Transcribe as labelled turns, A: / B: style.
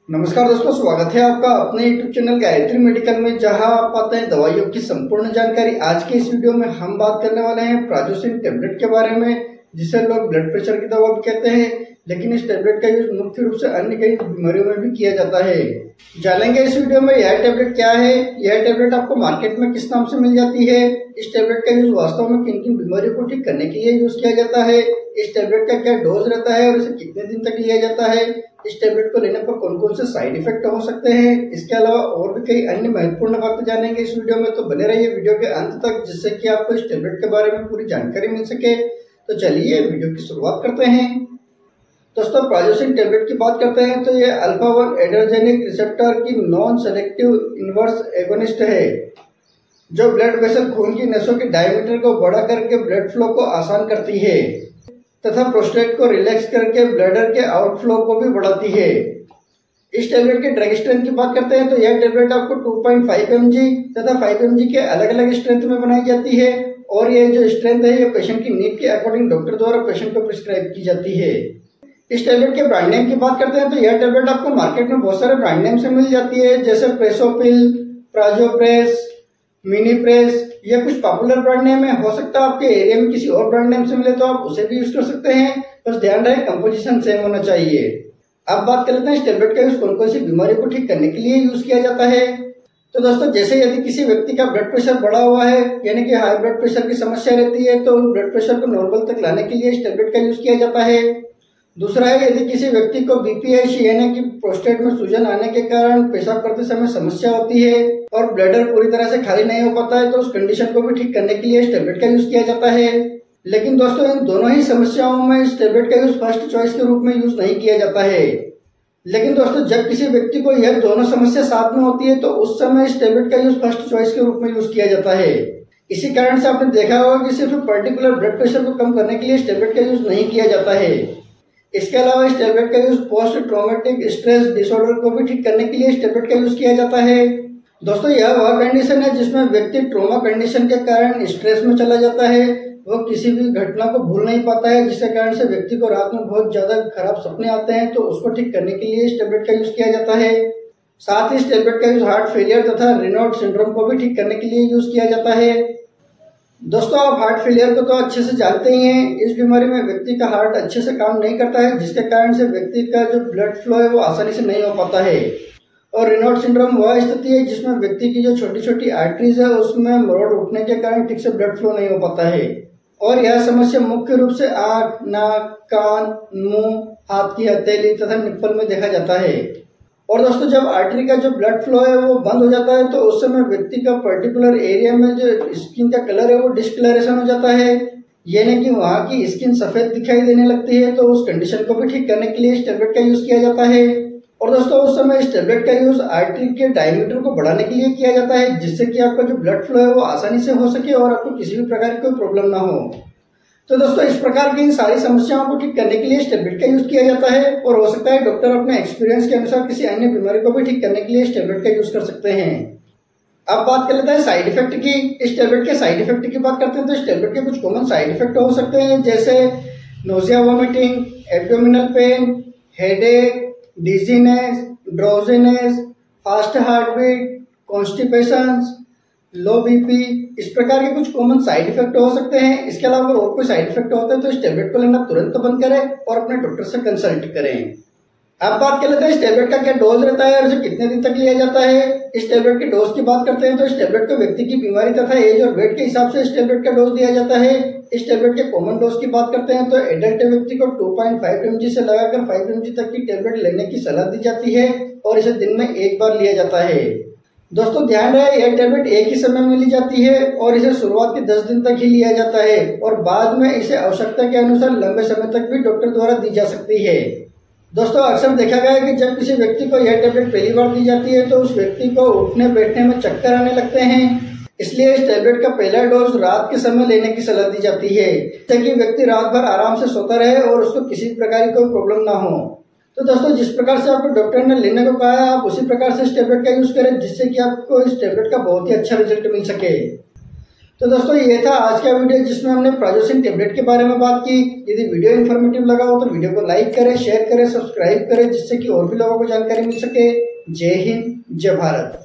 A: नमस्कार दोस्तों, स्वागत है आपका अपने YouTube चैनल गायत्री मेडिकल में, जहां आप पाते हैं दवाइयों की संपूर्ण जानकारी। आज के इस वीडियो में हम बात करने वाले हैं प्राजोसिन टेबलेट के बारे में, जिसे लोग ब्लड प्रेशर की दवा भी कहते हैं। लेकिन इस टेबलेट का यूज मुख्य रूप से अन्य कई बीमारियों में भी किया जाता है। जानेंगे इस वीडियो में यह टेबलेट क्या है, यह टेबलेट आपको मार्केट में किस नाम से मिल जाती है, इस टेबलेट का यूज वास्तव में किन किन बीमारियों को ठीक करने के लिए यूज किया जाता है, इस टेबलेट का क्या डोज रहता है और इसे कितने दिन तक लिया जाता है, इस टेबलेट को लेने पर कौन कौन से साइड इफेक्ट हो सकते हैं, इसके अलावा और भी कई अन्य महत्वपूर्ण बातें जानेंगे इस वीडियो में। तो बने रहिए वीडियो के अंत तक, जिससे कि आपको इस टेबलेट के बारे में पूरी जानकारी मिल सके। तो चलिए वीडियो की शुरुआत करते हैं। दोस्तों, प्राजोसिन टेबलेट की बात करते हैं तो ये अल्फा 1 एड्रेनर्जिक रिसेप्टर की नॉन सेलेक्टिव इनवर्स एगोनिस्ट है, जो ब्लड वेसल खून की नसों के डायमीटर को बड़ा करके ब्लड फ्लो को आसान करती है तथा प्रोस्टेट को रिलैक्स करके ब्लडर के आउटफ्लो को भी बढ़ाती है। इस टेबलेट के ड्रग स्ट्रेंथ की बात करते हैं तो यह टेबलेट आपको 2.5 mg तथा 5 mg के अलग अलग स्ट्रेंथ में बनाई जाती है, और ये जो स्ट्रेंथ है ये पेशेंट की नीड के अकॉर्डिंग डॉक्टर द्वारा पेशेंट को प्रिस्क्राइब की जाती है। इस टेबलेट के ब्रांड नेम की बात करते हैं तो यह टेबलेट आपको मार्केट में बहुत सारे ब्रांड नेम से मिल जाती है, जैसे प्रेसोपिल, प्राजोप्रेस, मिनी प्रेस। ये कुछ पॉपुलर ब्रांड नेम है। हो सकता है आपके एरिया में किसी और ब्रांड नेम से मिले तो आप उसे भी यूज कर सकते हैं, बस ध्यान रहे कंपोजिशन सेम होना चाहिए। अब बात कर लेते हैं इस टेबलेट का यूज कौन कौन सी बीमारी को ठीक करने के लिए यूज किया जाता है। तो दोस्तों, जैसे यदि किसी व्यक्ति का ब्लड प्रेशर बढ़ा हुआ है, यानी कि हाई ब्लड प्रेशर की समस्या रहती है, तो ब्लड प्रेशर को नॉर्मल तक लाने के लिए इस टेबलेट का यूज किया जाता है। दूसरा है, यदि किसी व्यक्ति को बीपीएच यानी कि प्रोस्टेट में सूजन आने के कारण पेशाब करते समय समस्या होती है और ब्लैडर पूरी तरह से खाली नहीं हो पाता है, तो उस कंडीशन को भी ठीक करने के लिए इस टेबलेट का यूज किया जाता है। लेकिन दोस्तों, इन दोनों ही समस्याओं में इस टेबलेट का यूज फर्स्ट चॉइस के रूप में यूज नहीं किया जाता है। लेकिन दोस्तों, जब किसी व्यक्ति को यह दोनों समस्या साथ में होती है तो उस समय इस टेबलेट का यूज फर्स्ट चॉइस के रूप में यूज किया जाता है। इसी कारण से आपने देखा होगा कि सिर्फ पर्टिकुलर ब्लड प्रेशर को कम करने के लिए इस टेबलेट का यूज नहीं किया जाता है। इसके अलावा इस टेबलेट का use post traumatic stress disorder को भी ठीक करने के लिए इस टेबलेट का यूज किया जाता है। दोस्तों, यह वह कंडीशन है जिसमें व्यक्ति ट्रॉमा कंडीशन के कारण स्ट्रेस में चला जाता है, वो किसी भी घटना को भूल नहीं पाता है, जिसके कारण से व्यक्ति को रात में बहुत ज्यादा खराब सपने आते हैं, तो उसको ठीक करने के लिए इस टेबलेट का यूज किया जाता है। साथ ही इस टेबलेट का यूज हार्ट फेलियर तथा रेनॉल्ड सिंड्रोम को भी ठीक करने के लिए यूज किया जाता है। दोस्तों, आप हार्ट फेलियर को तो अच्छे से जानते ही हैं। इस बीमारी में व्यक्ति का हार्ट अच्छे से काम नहीं करता है, जिसके कारण से व्यक्ति का जो ब्लड फ्लो है वो आसानी से नहीं हो पाता है। और रेनॉल्ड सिंड्रोम वह स्थिति है जिसमें व्यक्ति की जो छोटी छोटी आर्टरीज है उसमें मरोड़ उठने के कारण ठीक से ब्लड फ्लो नहीं हो पाता है। और यह समस्या मुख्य रूप से आंख, नाक, कान, मुंह, हाथ की हथेली तथा निप्पल में देखा जाता है। और दोस्तों, जब आर्टरी का जो ब्लड फ्लो है वो बंद हो जाता है तो उस समय व्यक्ति का पर्टिकुलर एरिया में जो स्किन का कलर है वो डिस्कलरेशन हो जाता है, यानी कि वहां की स्किन सफेद दिखाई देने लगती है। तो उस कंडीशन को भी ठीक करने के लिए इस टेबलेट का यूज किया जाता है। और दोस्तों, उस समय इस टेबलेट का यूज आर्टरी के डायमीटर को बढ़ाने के लिए किया जाता है, जिससे कि आपका जो ब्लड फ्लो है वो आसानी से हो सके और आपको किसी भी प्रकार की कोई प्रॉब्लम ना हो। तो दोस्तों, इस प्रकार की इन सारी समस्याओं को ठीक करने के लिए इस टेबलेट का यूज किया जाता है, और हो सकता है डॉक्टर अपने एक्सपीरियंस के अनुसार किसी अन्य बीमारी को भी ठीक करने के लिए इस टेबलेट का यूज कर सकते हैं। अब बात कर लेते हैं साइड इफेक्ट की। इस टेबलेट के साइड इफेक्ट की बात करते हैं तो इस टेबलेट के कुछ कॉमन साइड इफेक्ट हो सकते हैं, जैसे nausea, vomiting, abdominal pain, headache, dizziness, drowsiness, fast heart beat, constipation, low BP. इस प्रकार के कुछ कॉमन साइड इफेक्ट हो सकते हैं। इसके अलावा और कोई साइड इफेक्ट होते हैं तो इस टेबलेट को लेना तुरंत बंद करें और अपने डॉक्टर से कंसल्ट करें। अब बात कर लेते हैं इस टेबलेट का क्या डोज रहता है और इसे कितने दिन तक लिया जाता है। इस टेबलेट के डोज की बात करते हैं तो इस टेबलेट को व्यक्ति की बीमारी तथा एज और वेट के हिसाब से इस टेबलेट का डोज दिया जाता है। इस टेबलेट के कॉमन डोज की बात करते हैं तो एडल्ट व्यक्ति को 2.5 mg से लगाकर 5 mg तक की टेबलेट लेने की सलाह दी जाती है, और इसे दिन में एक बार लिया जाता है। दोस्तों, ध्यान रहे यह टेबलेट एक ही समय में ली जाती है और इसे शुरुआत के 10 दिन तक ही लिया जाता है, और बाद में इसे आवश्यकता के अनुसार लंबे समय तक भी डॉक्टर द्वारा दी जा सकती है। दोस्तों, अक्सर देखा गया है कि जब किसी व्यक्ति को यह टेबलेट पहली बार दी जाती है तो उस व्यक्ति को उठने बैठने में चक्कर आने लगते हैं। इसलिए इस टेबलेट का पहला डोज रात के समय लेने की सलाह दी जाती है, ताकि व्यक्ति रात भर आराम से सोता रहे और उसको किसी प्रकार की कोई प्रॉब्लम ना हो। तो दोस्तों, जिस प्रकार से आपको डॉक्टर ने लेने को कहा है आप उसी प्रकार से इस टेबलेट का यूज करें, जिससे कि आपको इस टेबलेट का बहुत ही अच्छा रिजल्ट मिल सके। तो दोस्तों ये था आज का वीडियो जिसमें हमने प्राजोसिन टेबलेट के बारे में बात की। यदि वीडियो इन्फॉर्मेटिव लगा हो तो वीडियो को लाइक करें, शेयर करें, सब्सक्राइब करें, जिससे कि और भी लोगों को जानकारी मिल सके। जय हिंद, जय भारत।